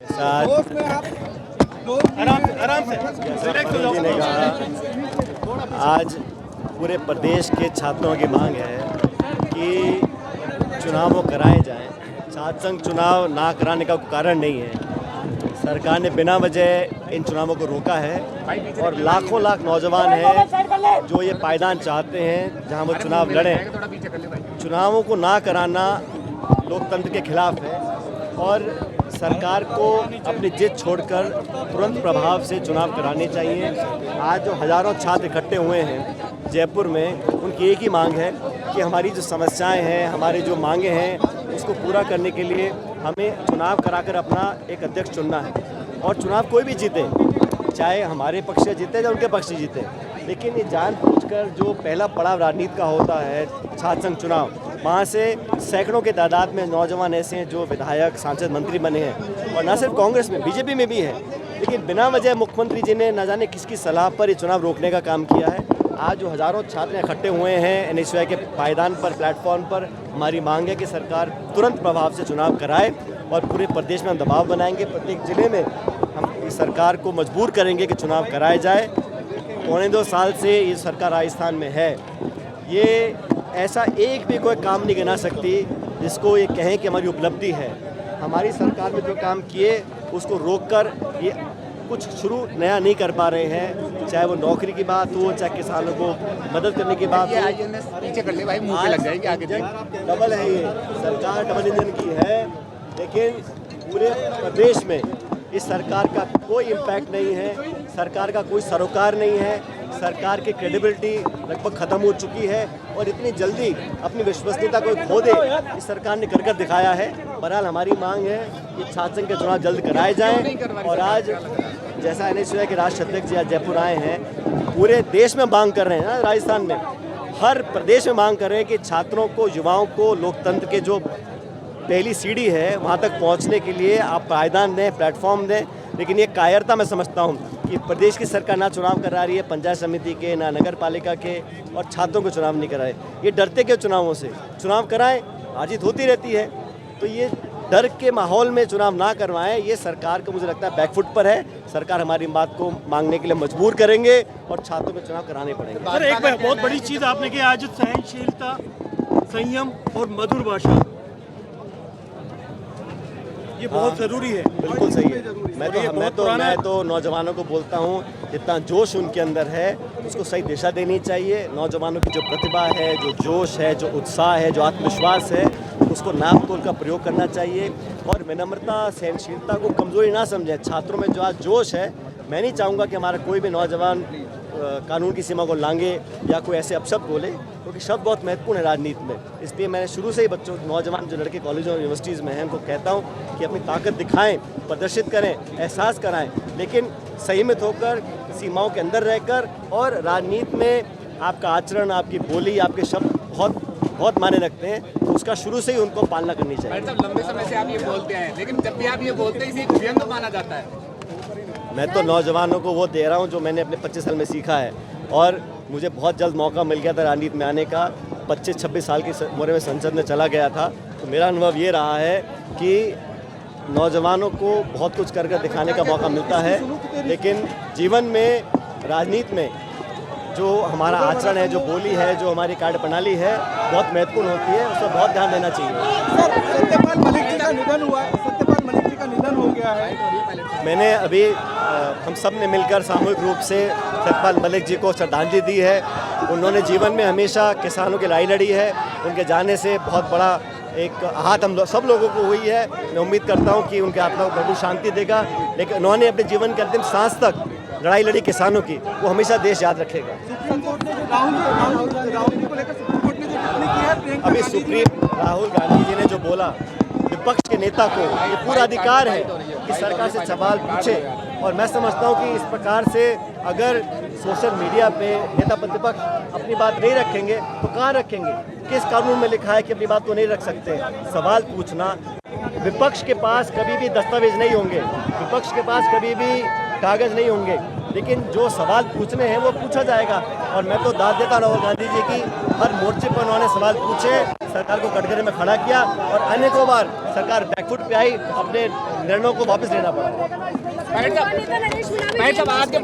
साथ आराम से जी ने कहा आज पूरे प्रदेश के छात्रों की मांग है कि चुनाव कराए जाएं। छात्र संघ चुनाव ना कराने का कोई कारण नहीं है। सरकार ने बिना वजह इन चुनावों को रोका है और लाखों लाख नौजवान हैं जो ये पायदान चाहते हैं जहां वो चुनाव लड़ें। चुनावों को ना कराना लोकतंत्र के खिलाफ है और सरकार को अपनी जिद छोड़कर तुरंत प्रभाव से चुनाव कराने चाहिए। आज जो हज़ारों छात्र इकट्ठे हुए हैं जयपुर में, उनकी एक ही मांग है कि हमारी जो समस्याएं हैं, हमारी जो मांगे हैं, उसको पूरा करने के लिए हमें चुनाव कराकर अपना एक अध्यक्ष चुनना है। और चुनाव कोई भी जीते, चाहे हमारे पक्ष से जीते या उनके पक्ष से जीते, लेकिन ये जानबूझकर जो पहला पड़ाव राजनीति का होता है छात्र संघ चुनाव, वहाँ से सैकड़ों के तादाद में नौजवान ऐसे हैं जो विधायक, सांसद, मंत्री बने हैं। और न सिर्फ कांग्रेस में, बीजेपी में भी है। लेकिन बिना वजह मुख्यमंत्री जी ने न जाने किसकी सलाह पर ये चुनाव रोकने का काम किया है। आज जो हज़ारों छात्र इकट्ठे हुए हैं NSUI के पायदान पर, प्लेटफॉर्म पर, हमारी मांग है कि सरकार तुरंत प्रभाव से चुनाव कराए और पूरे प्रदेश में हम दबाव बनाएंगे। प्रत्येक जिले में हम इस सरकार को मजबूर करेंगे कि चुनाव कराए जाए। 2.25 साल से ये सरकार राजस्थान में है। ये ऐसा एक भी कोई काम नहीं गिना सकती जिसको ये कहें कि हमारी उपलब्धि है। हमारी सरकार में जो काम किए उसको रोककर ये कुछ शुरू नया नहीं कर पा रहे हैं, चाहे वो नौकरी की बात हो, चाहे किसानों को मदद करने की बात हो। पीछे कर ले भाई, मुंह पे लग जाएगी आगे जाएगी। डबल है, ये सरकार डबल इंजन की है। लेकिन पूरे प्रदेश में इस सरकार का कोई इम्पैक्ट नहीं है, सरकार का कोई सरोकार नहीं है। सरकार की क्रेडिबिलिटी लगभग ख़त्म हो चुकी है और इतनी जल्दी अपनी विश्वसनीयता को खो दे इस सरकार ने कर दिखाया है। बहरहाल हमारी मांग है कि छात्र संघ के चुनाव जल्द कराए जाएं। और आज जैसा NSUI के राष्ट्रीय अध्यक्ष जी आज जयपुर आए हैं, पूरे देश में मांग कर रहे हैं ना, राजस्थान में हर प्रदेश में मांग कर रहे हैं कि छात्रों को, युवाओं को लोकतंत्र के जो पहली सीढ़ी है वहाँ तक पहुँचने के लिए आप पायदान दें, प्लेटफॉर्म दें। लेकिन ये कायरता मैं समझता हूँ कि प्रदेश की सरकार ना चुनाव करा रही है पंचायत समिति के, ना नगर पालिका के, और छात्रों को चुनाव नहीं कराए। ये डरते क्यों चुनावों से? चुनाव कराएं, हार-जीत होती रहती है। तो ये डर के माहौल में चुनाव ना करवाएं, ये सरकार को मुझे लगता है बैकफुट पर है। सरकार हमारी बात को मांगने के लिए मजबूर करेंगे और छात्रों को चुनाव कराने पड़ेंगे। सर, एक बहुत बड़ी चीज़ आपने की आज, सहनशीलता, संयम और मधुर भाषा, ये बहुत ज़रूरी है। बिल्कुल सही है। मैं तो नौजवानों को बोलता हूँ, जितना जोश उनके अंदर है उसको सही दिशा देनी चाहिए। नौजवानों की जो प्रतिभा है, जो जोश है, जो उत्साह है, जो आत्मविश्वास है, उसको नाप तोल का प्रयोग करना चाहिए। और विनम्रता, सहनशीलता को कमज़ोरी ना समझें। छात्रों में जो आज जोश है, मैं नहीं चाहूँगा कि हमारा कोई भी नौजवान कानून की सीमा को लांगे या कोई ऐसे अपशब्द बोले, क्योंकि शब्द बहुत महत्वपूर्ण है राजनीति में। इसलिए मैंने शुरू से ही बच्चों, नौजवान जो लड़के कॉलेजों और यूनिवर्सिटीज़ में हैं, उनको कहता हूँ कि अपनी ताकत दिखाएं, प्रदर्शित करें, एहसास कराएं, लेकिन संयमित होकर, सीमाओं के अंदर रहकर। और राजनीति में आपका आचरण, आपकी बोली, आपके शब्द बहुत मायने रखते हैं, तो उसका शुरू से ही उनको पालना करनी चाहिए। लंबे समय से आप ये बोलते हैं, लेकिन जब भी आप ये बोलते हैं इसे व्यंग माना जाता है। मैं तो नौजवानों को वो दे रहा हूँ जो मैंने अपने 25 साल में सीखा है। और मुझे बहुत जल्द मौका मिल गया था राजनीति में आने का। 25-26 साल की उम्र में संसद में चला गया था। तो मेरा अनुभव ये रहा है कि नौजवानों को बहुत कुछ करके दिखाने का मौका मिलता है, लेकिन जीवन में, राजनीति में जो हमारा आचरण है, जो बोली है, जो हमारी कार्यप्रणाली है, बहुत महत्वपूर्ण होती है। उस पर बहुत ध्यान देना चाहिए। सत्यपाल मलिक जी का निधन हुआ है, सत्यपाल मलिक जी का निधन हो गया है। मैंने अभी हम सब ने मिलकर सामूहिक रूप से सत्यपाल मलिक जी को श्रद्धांजलि दी है। उन्होंने जीवन में हमेशा किसानों की लड़ाई लड़ी है। उनके जाने से बहुत बड़ा एक आहत हम सब लोगों को हुई है। मैं उम्मीद करता हूं कि उनके आत्मा को प्रभु शांति देगा, लेकिन उन्होंने अपने जीवन के अंतिम सांस तक लड़ाई लड़ी किसानों की, वो हमेशा देश याद रखेगा। अभी राहुल गांधी जी ने जो बोला, विपक्ष के नेता को ये पूरा अधिकार है कि सरकार से सवाल पूछे। और मैं समझता हूँ कि इस प्रकार से अगर सोशल मीडिया पे नेता प्रतिपक्ष अपनी बात नहीं रखेंगे तो कहाँ रखेंगे? किस कानून में लिखा है कि अपनी बात को नहीं रख सकते? सवाल पूछना, विपक्ष के पास कभी भी दस्तावेज नहीं होंगे, विपक्ष के पास कभी भी कागज नहीं होंगे, लेकिन जो सवाल पूछने हैं वो पूछा जाएगा। और मैं तो दाद देता राहुल गांधी जी की, हर मोर्चे पर उन्होंने सवाल पूछे, सरकार को कटघरे में खड़ा किया और अनेकों बार सरकार बैकफुट पे आई, अपने निर्णयों को वापस लेना पड़ा। साहब आज के